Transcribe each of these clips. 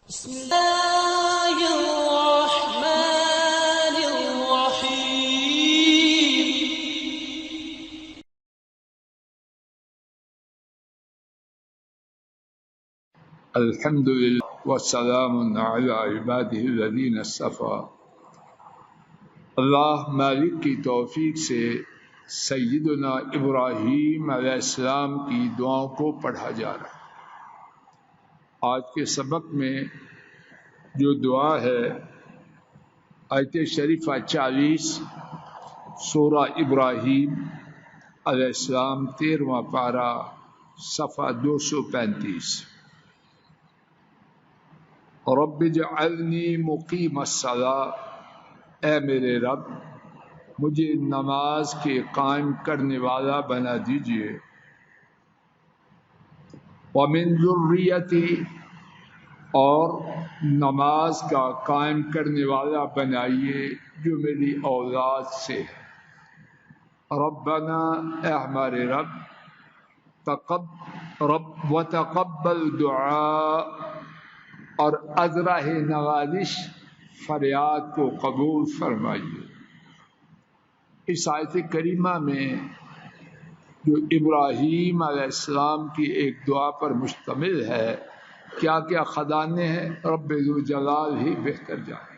بسم الله الرحمن الرحيم. الحمد لله والسلام على عباده الذين اصطفى. اللہ مالک کی توفیق سے سیدنا ابراہیم علیہ السلام کی دعاؤں کو پڑھا جا رہا ہے۔ آج کے سبق میں جو دعا ہے آیت شریفہ 40 سورہ ابراہیم علیہ السلام 13واں پارہ صفحہ 235۔ رب اجعلنی مقیم الصلاۃ، اے میرے رب مجھے نماز کے قائم کرنے والا بنا دیجیے۔ ومن ذریتی، اور نماز کا قائم کرنے والا بنائیے جو میری اولاد سے ہے۔ ربنا، اے ہمارے رب، وتقبل دعاء، اور ازرہ نوازش فریاد کو قبول فرمائیے۔ اس آیت کریمہ میں جو ابراہیم علیہ السلام کی ایک دعا پر مشتمل ہے، کیا کیا خزانے ہیں رب ذوالجلال ہی بہتر جانے۔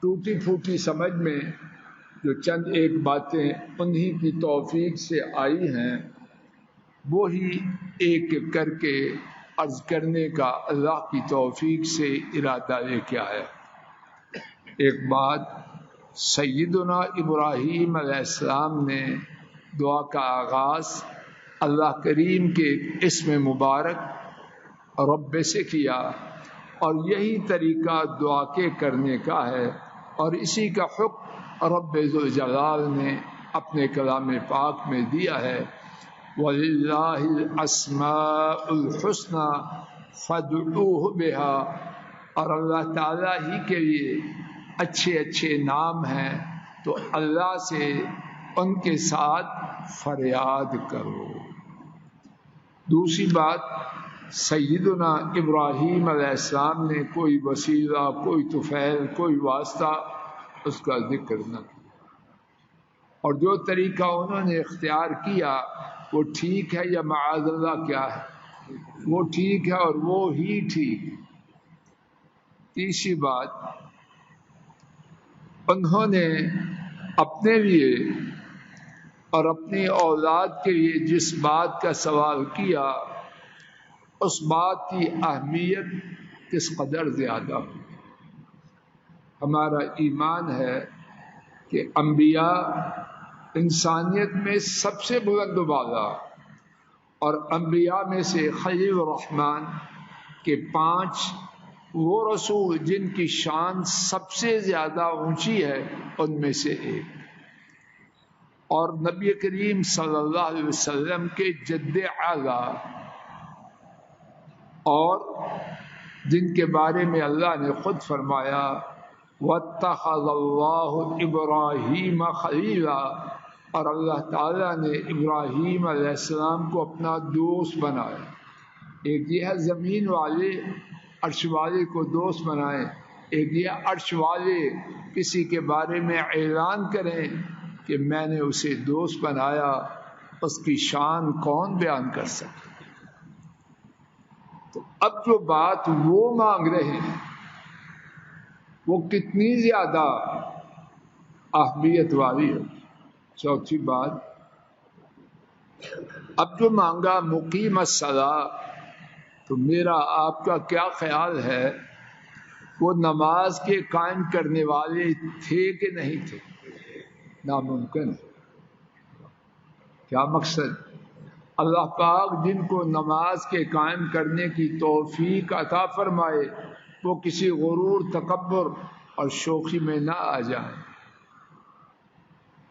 ٹوٹی پھوٹی سمجھ میں جو چند ایک باتیں انہی کی توفیق سے آئی ہیں، وہی ایک ایک کر کے عرض کرنے کا اللہ کی توفیق سے ارادہ لے کے آیا۔ ایک بات، سیدنا ابراہیم علیہ السلام نے دعا کا آغاز اللہ کریم کے اسم مبارک رب سے کیا، اور یہی طریقہ دعا کے کرنے کا ہے، اور اسی کا حکم رب ذوالجلال نے اپنے کلام پاک میں دیا ہے۔ وَلِلَّهِ الْأَسْمَاءُ الْحُسْنَى فَادْعُوهُ بِهَا، اور اللہ تعالیٰ ہی کے لیے اچھے اچھے نام ہیں، تو اللہ سے ان کے ساتھ فریاد کرو۔ دوسری بات، سیدنا ابراہیم علیہ السلام نے کوئی وسیلہ، کوئی طفیل، کوئی واسطہ اس کا ذکر نہ کیا، اور جو طریقہ انہوں نے اختیار کیا وہ ٹھیک ہے یا معاذ اللہ کیا ہے؟ وہ ٹھیک ہے، اور وہ ہی ٹھیک ہے۔ تیسری بات، انہوں نے اپنے لیے اور اپنی اولاد کے لیے جس بات کا سوال کیا، اس بات کی اہمیت کس قدر زیادہ ہو۔ ہمارا ایمان ہے کہ انبیاء انسانیت میں سب سے بلند و بالا، اور انبیاء میں سے خلیل الرحمن کے 5 وہ رسول جن کی شان سب سے زیادہ اونچی ہے، ان میں سے ایک، اور نبی کریم صلی اللہ علیہ وسلم کے جد اعلیٰ، اور جن کے بارے میں اللہ نے خود فرمایا وَاتَّخَذَ اللَّهُ إِبْرَاهِيمَ خَلِيلًا، اور اللہ تعالیٰ نے ابراہیم علیہ السلام کو اپنا دوست بنایا۔ ایک یہ ہے زمین والے عرش والے کو دوست بنائیں، ایک یہ عرش والے کسی کے بارے میں اعلان کریں کہ میں نے اسے دوست بنایا، اس کی شان کون بیان کر سکتا؟ تو اب جو بات وہ مانگ رہے ہیں وہ کتنی زیادہ اہمیت والی ہے۔ چوتھی بات، اب جو مانگا مقیم الصلاۃ، تو میرا آپ کا کیا خیال ہے وہ نماز کے قائم کرنے والے تھے کہ نہیں تھے؟ ناممکن ہے۔ کیا مقصد؟ اللہ پاک جن کو نماز کے قائم کرنے کی توفیق عطا فرمائے، وہ کسی غرور، تکبر اور شوخی میں نہ آ جائیں۔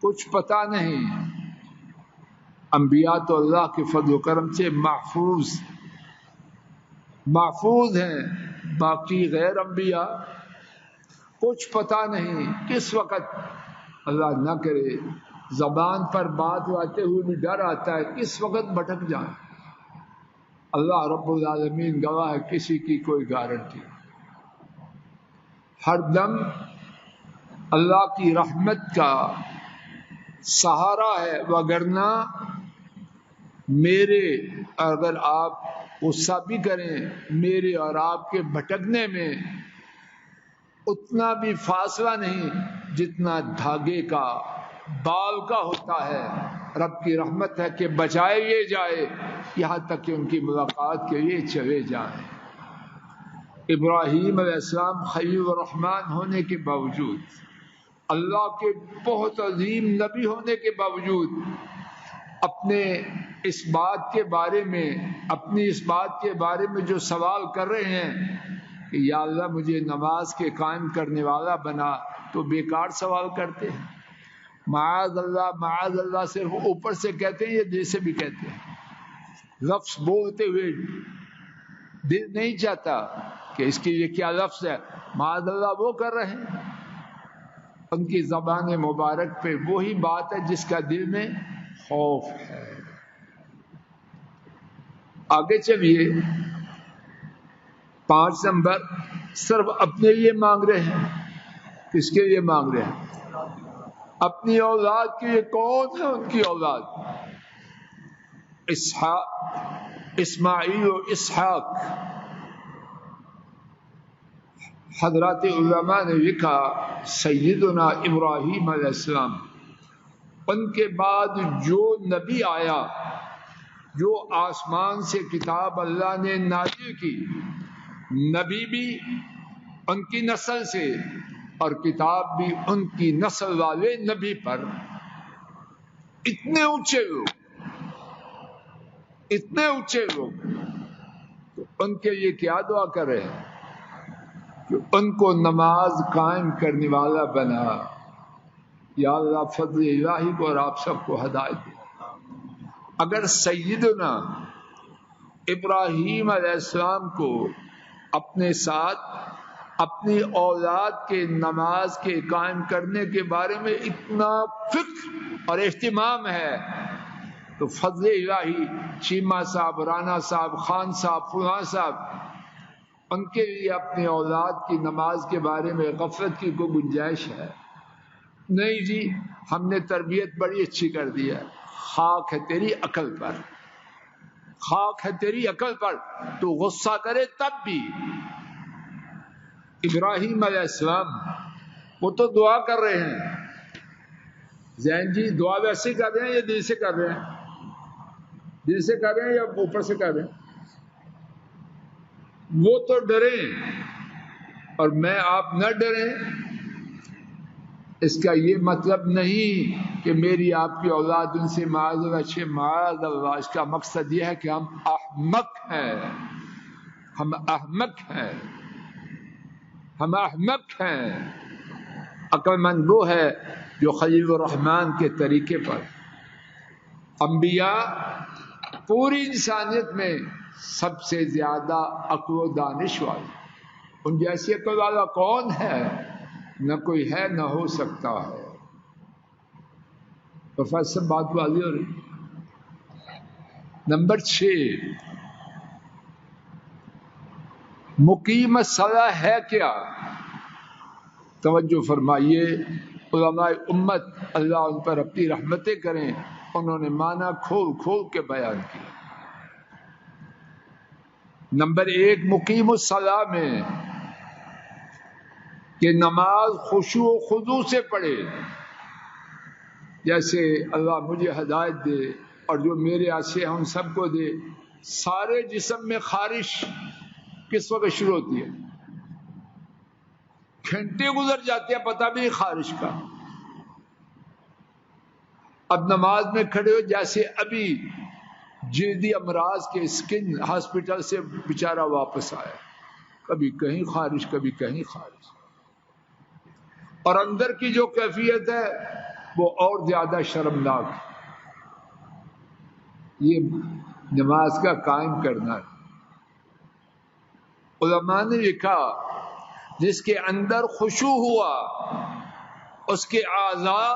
کچھ پتہ نہیں، انبیاء تو اللہ کے فضل و کرم سے محفوظ ہیں، باقی غیر انبیاء کچھ پتہ نہیں کس وقت، اللہ نہ کرے، زبان پر بات لاتے ہوئے بھی ڈر آتا ہے کس وقت بھٹک جائیں۔ اللہ رب العالمین گواہ ہے، کسی کی کوئی گارنٹی نہیں۔ ہر دم اللہ کی رحمت کا سہارا ہے، وگرنہ میرے، اگر آپ غصہ بھی کریں، میرے اور آپ کے بھٹکنے میں اتنا بھی فاصلہ نہیں جتنا دھاگے کا بال کا ہوتا ہے۔ رب کی رحمت ہے کہ بچائے یہ جائے یہاں تک کہ ان کی ملاقات کے لیے چلے جائیں۔ ابراہیم علیہ السلام خلیل الرحمن ہونے کے باوجود، اللہ کے بہت عظیم نبی ہونے کے باوجود، اپنے اس بات کے بارے میں، اپنی اس بات کے بارے میں جو سوال کر رہے ہیں کہ یا اللہ مجھے نماز کے قائم کرنے والا بنا، تو بیکار سوال کرتے ہیں۔ معاذ اللہ صرف اوپر سے کہتے ہیں یا دل سے بھی کہتے ہیں؟ لفظ بولتے ہوئے دل نہیں چاہتا کہ اس کے لیے کیا لفظ ہے۔ معاذ اللہ وہ کر رہے ہیں، ان کی زبان مبارک پہ وہی بات ہے جس کا دل میں خوف ہے۔ آگے چلیے، 5 نمبر، صرف اپنے لیے مانگ رہے ہیں۔ کس کے لیے مانگ رہے ہیں؟ اپنی اولاد کے لیے۔ کون ہے ان کی اولاد؟ اسماعیل و اسحاق۔ حضرات علماء نے لکھا سیدنا ابراہیم علیہ السلام، ان کے بعد جو نبی آیا، جو آسمان سے کتاب اللہ نے نازل کی، نبی بھی ان کی نسل سے اور کتاب بھی ان کی نسل والے نبی پر۔ اتنے اونچے لوگ تو ان کے لیے کیا دعا کر رہے ہیں کہ ان کو نماز قائم کرنے والا بنا۔ یا اللہ فضل الہی کو اور آپ سب کو ہدایت دے۔ اگر سیدنا ابراہیم علیہ السلام کو اپنے ساتھ اپنی اولاد کے نماز کے قائم کرنے کے بارے میں اتنا فکر اور اہتمام ہے، تو فضل الہی چیمہ صاحب، رانا صاحب، خان صاحب، فلاں صاحب، ان کے لیے اپنی اولاد کی نماز کے بارے میں غفلت کی کوئی گنجائش ہے؟ نہیں جی، ہم نے تربیت بڑی اچھی کر دی ہے۔ خاک ہے تیری عقل پر، خاک ہے تیری عقل پر، تو غصہ کرے تب بھی۔ ابراہیم علیہ السلام وہ تو دعا کر رہے ہیں، زین جی دعا ویسے کر رہے ہیں یا دل سے کر رہے ہیں؟ دل سے کر رہے ہیں یا اوپر سے کر رہے ہیں؟ وہ تو ڈریں اور میں آپ نہ ڈریں، اس کا یہ مطلب نہیں کہ میری آپ کی اولاد ان سے معاذ اللہ۔ اس کا مقصد یہ ہے کہ ہم احمق ہیں، ہم احمق ہیں، ہم احمق ہیں۔ عقل مند وہ ہے جو خلیل الرحمن کے طریقے پر، انبیاء پوری انسانیت میں سب سے زیادہ عقل و دانش والے، ان جیسی عقل والا کون ہے؟ نہ کوئی ہے، نہ ہو سکتا ہے۔ پروفیسر بات واضح ہو رہی۔ نمبر 6، مقیم الصلاۃ ہے کیا؟ توجہ فرمائیے، علماء امت اللہ ان پر اپنی رحمتیں کریں، انہوں نے معنی کھول کھول کے بیان کیا۔ نمبر 1 مقیم الصلاۃ میں کہ نماز خشوع و خضوع سے پڑھے، جیسے اللہ مجھے ہدایت دے اور جو میرے آسے ہیں ان سب کو دے۔ سارے جسم میں خارش کس وقت شروع ہوتی ہے؟ گھنٹے گزر جاتے ہیں پتہ بھی نہیں خارش کا۔ اب نماز میں کھڑے ہو، جیسے ابھی جلدی امراض کے اسکن ہاسپٹل سے بیچارہ واپس آیا، کبھی کہیں خارش کبھی کہیں خارش، اور اندر کی جو کیفیت ہے وہ اور زیادہ شرمناک ہے۔ یہ نماز کا قائم کرنا ہے۔ علماء نے لکھا جس کے اندر خشوع ہوا، اس کے اعضاء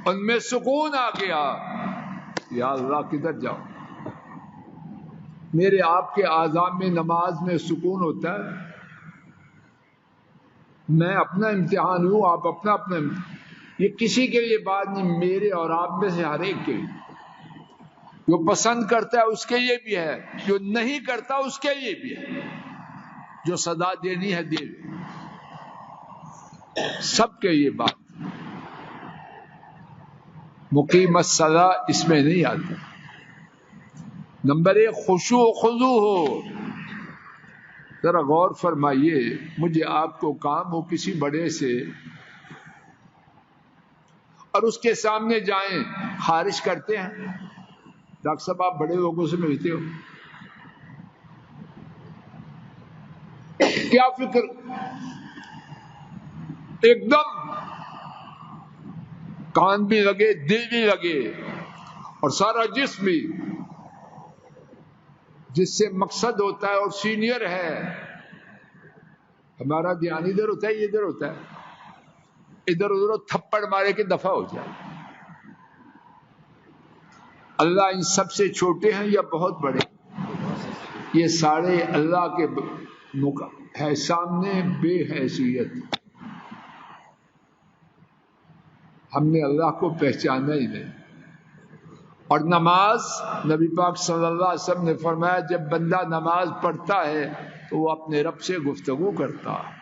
ان میں سکون آ گیا۔ یا اللہ کدھر جاؤ؟ میرے آپ کے اعضاء میں نماز میں سکون ہوتا ہے؟ میں اپنا امتحان ہوں، آپ اپنا اپنا یہ کسی کے لیے بات نہیں، میرے اور آپ میں سے ہر ایک کے لیے۔ جو پسند کرتا ہے اس کے لیے بھی ہے، جو نہیں کرتا اس کے لیے بھی ہے، جو سزا دینی ہے دے، سب کے لیے بات۔ مقیم الصلاۃ اس میں نہیں آتا۔ نمبر 1 خشوع و خضوع ہو۔ ذرا غور فرمائیے، مجھے آپ کو کام ہو کسی بڑے سے اور اس کے سامنے جائیں، خارج کرتے ہیں؟ ڈاکٹر صاحب آپ بڑے لوگوں سے ملتے ہو، کیا فکر؟ ایک دم کان بھی لگے، دل بھی لگے اور سارا جسم بھی، جس سے مقصد ہوتا ہے اور سینئر ہے، ہمارا دھیان ادھر ہوتا ہے، یہ ادھر ہوتا ہے، ادھر ادھر تھپڑ مارے کے دفعہ ہو جائے۔ اللہ ان سب سے چھوٹے ہیں یا بہت بڑے؟ یہ سارے اللہ کے ہے سامنے بے حیثیت۔ ہم نے اللہ کو پہچانا ہی نہیں۔ اور نماز، نبی پاک صلی اللہ علیہ وسلم نے فرمایا جب بندہ نماز پڑھتا ہے تو وہ اپنے رب سے گفتگو کرتا ہے،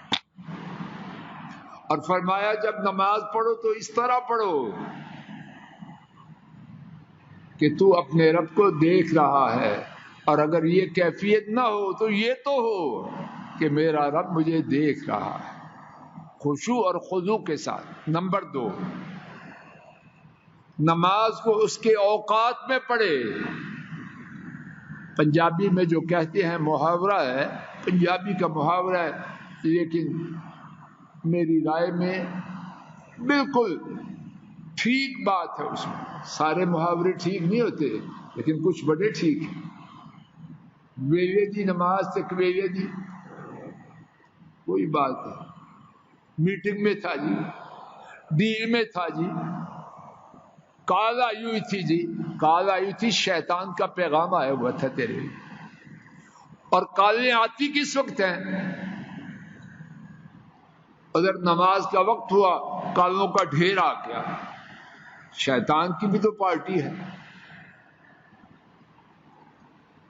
اور فرمایا جب نماز پڑھو تو اس طرح پڑھو کہ تو اپنے رب کو دیکھ رہا ہے، اور اگر یہ کیفیت نہ ہو تو یہ تو ہو کہ میرا رب مجھے دیکھ رہا ہے، خشوع اور خضوع کے ساتھ۔ نمبر 2، نماز کو اس کے اوقات میں پڑھے۔ پنجابی میں جو کہتے ہیں محاورہ ہے، پنجابی کا محاورہ ہے، لیکن میری رائے میں بالکل ٹھیک بات ہے اس میں۔ سارے محاورے ٹھیک نہیں ہوتے لیکن کچھ بڑے ٹھیک ہیں۔ ویلے دی نماز تک ویلے دی، کوئی بات ہے، میٹنگ میں تھا جی، ڈیل میں تھا جی، کال آئی ہوئی تھی جی، کال آئی ہوئی تھی، شیطان کا پیغام آیا ہوا تھا تیرے، اور کالیں آتی کس وقت ہیں؟ ادھر نماز کا وقت ہوا، کالوں کا ڈھیر آ گیا۔ شیطان کی بھی تو پارٹی ہے،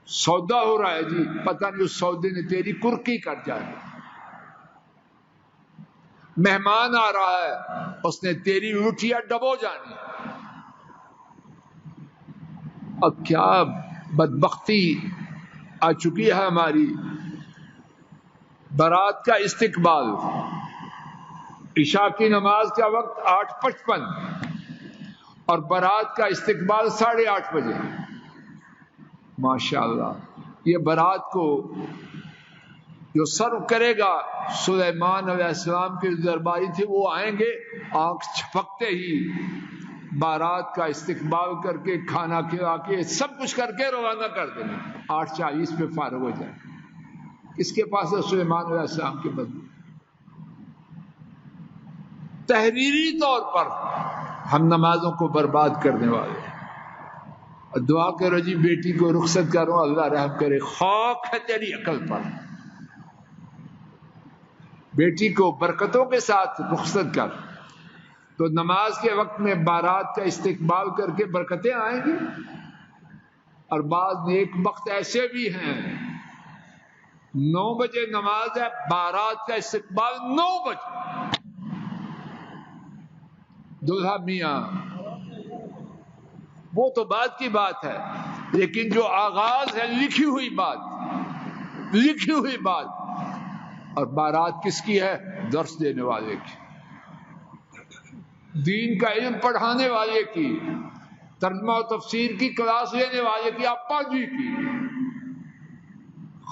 سودا ہو رہا ہے جی، پتہ نہیں اس سودے نے تیری کرکی کر جانی، مہمان آ رہا ہے اس نے تیری روٹیاں ڈبو جانی۔ اب کیا بدبختی آ چکی ہے ہماری۔ بارات کا استقبال، عشاء کی نماز کا وقت 8:55 اور بارات کا استقبال 8:30 بجے۔ ماشاءاللہ، یہ بارات کو جو سرو کرے گا، سلیمان علیہ السلام کی درباری تھے، وہ آئیں گے، آنکھ چھپکتے ہی بارات کا استقبال کر کے کھانا کھلا کے سب کچھ کر کے روانہ کر دیں گے، 8:40 پہ فارغ ہو جائے۔ اس کے پاس ہے سلیمان علیہ السلام کے بدلے۔ تحریری طور پر ہم نمازوں کو برباد کرنے والے ہیں۔ اور دعا کرو جی بیٹی کو رخصت کرو، اللہ رحم کرے، خاک ہے تیری عقل پر۔ بیٹی کو برکتوں کے ساتھ رخصت کر تو نماز کے وقت میں بارات کا استقبال کر کے برکتیں آئیں گی۔ اور بعض نیک وقت ایسے بھی ہیں، 9 بجے نماز ہے، بارات کا استقبال 9 بجے، دلہا میاں، وہ تو بات کی بات ہے، لیکن جو آغاز ہے لکھی ہوئی بات، لکھی ہوئی بات۔ اور بارات کس کی ہے؟ درس دینے والے کی، دین کا علم پڑھانے والے کی، ترجمہ و تفسیر کی کلاس لینے والے کی، ابا جی کی۔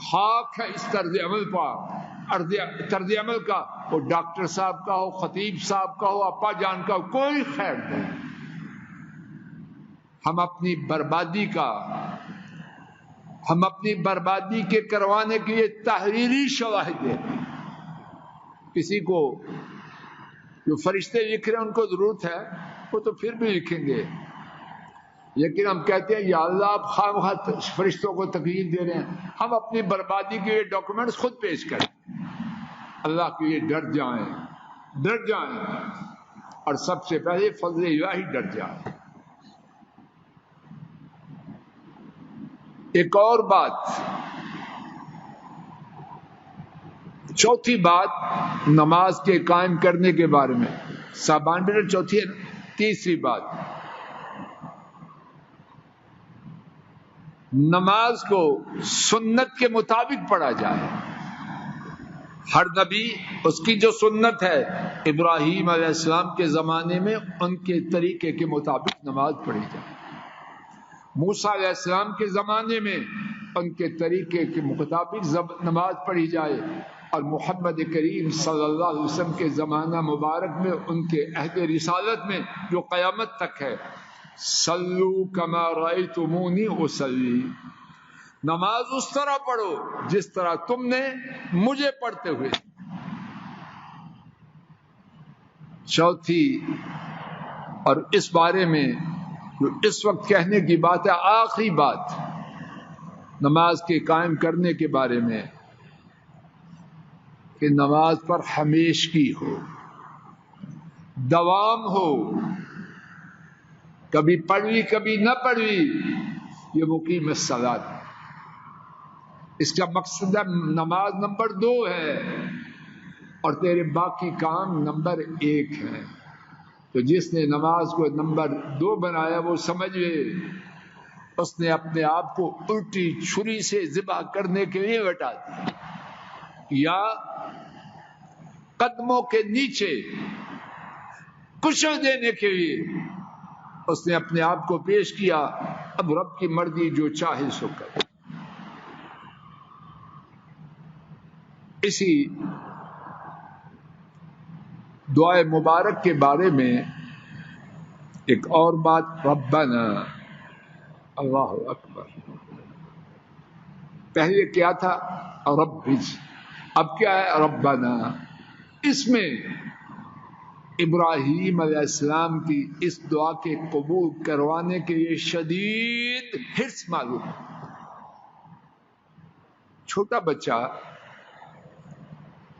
خاک ہے اس طرز عمل پر، طرز عمل کا، وہ ڈاکٹر صاحب کا ہو، خطیب صاحب کا ہو، ابا جان کا ہو، کوئی خیر نہیں۔ ہم اپنی بربادی کے کروانے کے لیے تحریری شواہد دیتے ہیں۔ کسی کو جو فرشتے لکھ رہے ہیں ان کو ضرورت ہے، وہ تو پھر بھی لکھیں گے، لیکن ہم کہتے ہیں یا اللہ آپ خواہ فرشتوں کو تکلیف دے رہے ہیں، ہم اپنی بربادی کے لیے ڈاکومنٹس خود پیش کریں۔ اللہ کے لیے ڈر جائیں اور سب سے پہلے فضل الہی ڈر جائیں۔ ایک اور بات، چوتھی بات نماز کے قائم کرنے کے بارے میں، سابان بیٹر چوتھی ہے نا، تیسری بات، نماز کو سنت کے مطابق پڑھا جائے۔ ہر نبی اس کی جو سنت ہے، ابراہیم علیہ السلام کے زمانے میں ان کے طریقے کے مطابق نماز پڑھی جائے، موسیٰ علیہ السلام کے زمانے میں ان کے طریقے کے مطابق نماز پڑھی جائے، اور محمد کریم صلی اللہ علیہ وسلم کے زمانہ مبارک میں ان کے عہد رسالت میں جو قیامت تک ہے، صلو کما رأیتمونی اصلی، نماز اس طرح پڑھو جس طرح تم نے مجھے پڑھتے ہوئے۔ چوتھی اور اس بارے میں جو اس وقت کہنے کی بات ہے، آخری بات نماز کے قائم کرنے کے بارے میں، کہ نماز پر ہمیشگی ہو، دوام ہو، کبھی پڑھی کبھی نہ پڑھی، یہ مقیم الصلاۃ۔ اس کا مقصد ہے نماز نمبر 2 ہے اور تیرے باقی کام نمبر 1 ہے۔ تو جس نے نماز کو نمبر 2 بنایا وہ سمجھ لے اس نے اپنے آپ کو الٹی چھری سے ذبح کرنے کے لیے بٹا دیا، یا قدموں کے نیچے کچل دینے کے لیے اس نے اپنے آپ کو پیش کیا۔ اب رب کی مرضی جو چاہے سو کرے۔ اسی دعائے مبارک کے بارے میں ایک اور بات، ربنا، اللہ اکبر، پہلے کیا تھا رب، اب کیا ہے ربنا۔ اس میں ابراہیم علیہ السلام کی اس دعا کے قبول کروانے کے لیے شدید حرص معلوم۔ چھوٹا بچہ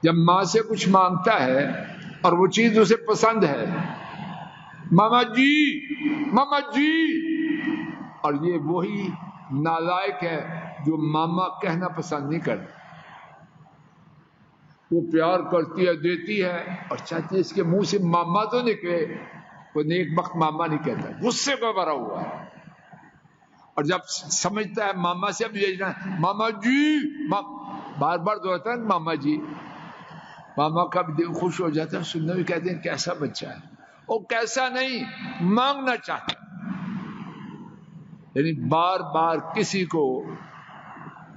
جب ماں سے کچھ مانگتا ہے اور وہ چیز اسے پسند ہے، ماما جی ماما جی، اور یہ وہی نالائق ہے جو ماما کہنا پسند نہیں کرتا، وہ پیار کرتی ہے، دیتی ہے، اور چاہتی ہے اس کے منہ سے ماما تو نکلے، وہ نیک بخت ماما نہیں کہتا، غصے کا بھرا ہوا ہے، اور جب سمجھتا ہے ماما سے اب یہ ماما جی، بار بار دہراتا ہے ماما جی، ماما کا بھی دل خوش ہو جاتا ہے، سننے بھی کہتے ہیں کیسا بچہ ہے، وہ کیسا نہیں، مانگنا چاہتا، یعنی بار بار کسی کو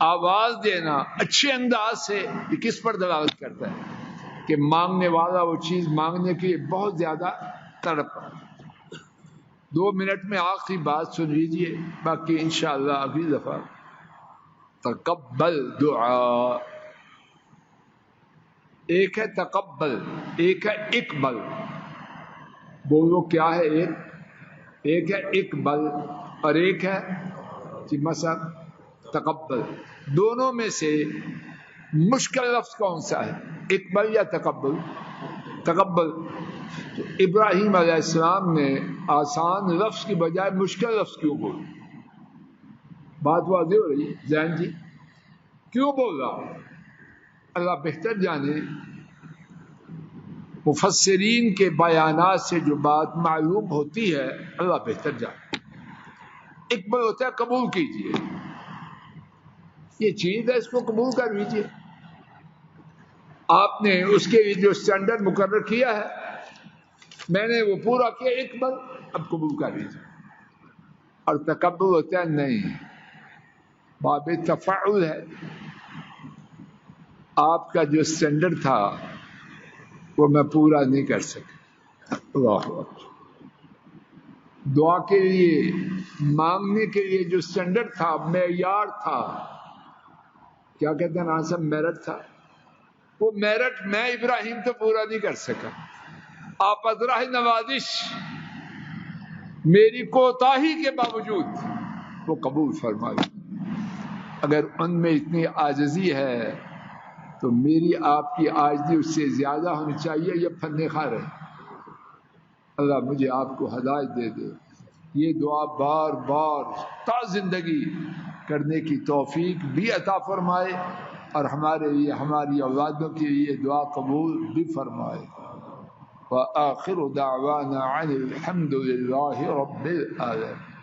آواز دینا اچھے انداز سے، یہ کس پر دلالت کرتا ہے کہ مانگنے والا وہ چیز مانگنے کے لیے بہت زیادہ تڑپ۔ 2 منٹ میں آخری بات سن لیجیے، باقی انشاءاللہ اگلی دفعہ۔ تقبل دعا، ایک ہے تقبل، ایک ہے اقبل، بولو کیا ہے؟ ایک ہے اقبل اور ایک ہے مثلا تقبل، دونوں میں سے مشکل لفظ کون سا ہے، اقبل یا تقبل؟ تقبل۔ تو ابراہیم علیہ السلام نے آسان لفظ کی بجائے مشکل لفظ کیوں بولا؟ بات واضح ہو رہی ہے ذہن جی؟ کیوں بولا؟ اللہ بہتر جانے، مفسرین کے بیانات سے جو بات معلوم ہوتی ہے اللہ بہتر جانے۔ اقبال ہوتا ہے قبول کیجئے، یہ چیز ہے اس کو قبول کر لیجئے، آپ نے اس کے لیے جو سٹینڈرڈ مقرر کیا ہے میں نے وہ پورا کیا، اقبال، اب قبول کر لیجئے۔ اور تکبر ہوتا ہے نہیں، باب تفاعل ہے، آپ کا جو سٹینڈرڈ تھا وہ میں پورا نہیں کر سکا۔ اللہ اکبر۔ دعا کے لیے، مانگنے کے لیے جو سٹینڈرڈ تھا، معیار تھا، کیا کہتے ہیں صاحب، میرٹ تھا، وہ میرٹ میں ابراہیم تو پورا نہیں کر سکا۔ آپ ازراہ نوازش میری کوتاہی کے باوجود وہ قبول فرمائے۔ اگر ان میں اتنی عاجزی ہے تو میری آپ کی عاجزی اس سے زیادہ ہونی چاہیے، یہ فن خار ہے۔ اللہ مجھے آپ کو ہدایت دے دے، یہ دعا بار بار تا زندگی کرنے کی توفیق بھی عطا فرمائے، اور ہمارے لیے، ہماری اولادوں کے لیے دعا قبول بھی فرمائے۔ وآخر دعوانا عن الحمد للہ رب العالمین۔